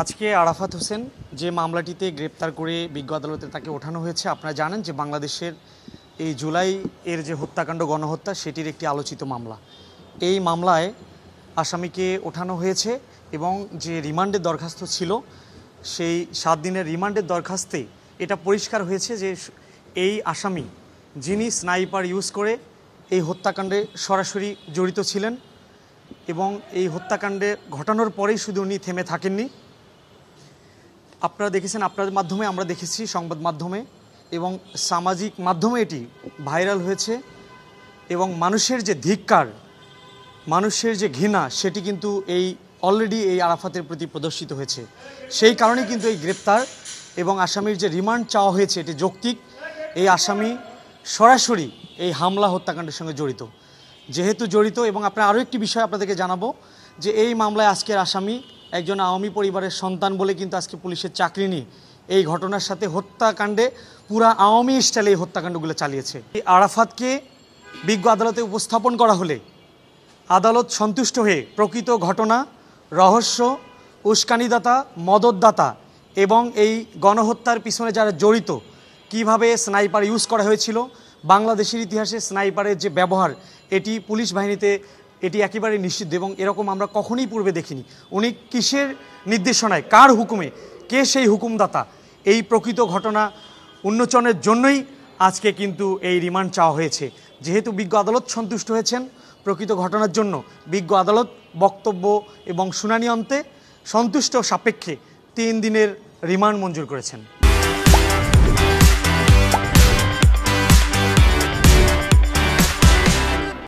আজকে আরাফাত হোসেন যে মামলাটিতে গ্রেপ্তার করে বিজ্ঞ আদালতে তাকে ওঠানো হয়েছে, আপনারা জানেন যে বাংলাদেশের এই জুলাই এর যে হত্যাকাণ্ড গণহত্যা সেটির একটি আলোচিত মামলা। এই মামলায় আসামিকে ওঠানো হয়েছে এবং যে রিমান্ডের দরখাস্ত ছিল সেই 7 দিনের রিমান্ডের দরখাস্তে এটা পরিষ্কার হয়েছে যে এই আসামি যিনি স্নাইপার ইউজ করে এই হত্যাকাণ্ডে সরাসরি জড়িত ছিলেন এবং এই হত্যাকাণ্ডে ঘটানোর পরেই শুধু উনি থেমে থাকেননি। আপনারা দেখেছেন, আপনাদের মাধ্যমে আমরা দেখেছি, সংবাদ মাধ্যমে এবং সামাজিক মাধ্যমে এটি ভাইরাল হয়েছে এবং মানুষের যে ধিক্কার, মানুষের যে ঘৃণা সেটি কিন্তু এই অলরেডি এই আরাফাতের প্রতি প্রদর্শিত হয়েছে। সেই কারণেই কিন্তু এই গ্রেপ্তার এবং আসামির যে রিমান্ড চাওয়া হয়েছে এটি যৌক্তিক। এই আসামি সরাসরি এই হামলা হত্যাকাণ্ডের সঙ্গে জড়িত, যেহেতু জড়িত। এবং আপনার আরও একটি বিষয় আপনাদেরকে জানাবো যে এই মামলায় আজকের আসামি একজন আওয়ামী পরিবারের সন্তান বলে কিন্তু আজকে পুলিশের চাকরি নিয়ে এই ঘটনার সাথে হত্যাকাণ্ডে পুরা আওয়ামী স্টাইলে এই হত্যাকাণ্ডগুলো চালিয়েছে। এই আরাফাতকে বিজ্ঞ আদালতে উপস্থাপন করা হলে আদালত সন্তুষ্ট হয়ে প্রকৃত ঘটনা, রহস্য, উস্কানিদাতা, মদতদাতা এবং এই গণহত্যার পিছনে যারা জড়িত, কিভাবে স্নাইপার ইউজ করা হয়েছিল, বাংলাদেশের ইতিহাসে স্নাইপারের যে ব্যবহার এটি পুলিশ বাহিনীতে এটি একেবারে নিষিদ্ধ এবং এরকম আমরা কখনোই পূর্বে দেখিনি। উনি কিসের নির্দেশনায়, কার হুকুমে, কে সেই হুকুমদাতা, এই প্রকৃত ঘটনা উন্মোচনের জন্যই আজকে কিন্তু এই রিমান্ড চাওয়া হয়েছে। যেহেতু বিজ্ঞ আদালত সন্তুষ্ট হয়েছেন প্রকৃত ঘটনার জন্য, বিজ্ঞ আদালত বক্তব্য এবং শুনানি অন্তে সন্তুষ্ট সাপেক্ষে 3 দিনের রিমান্ড মঞ্জুর করেছেন।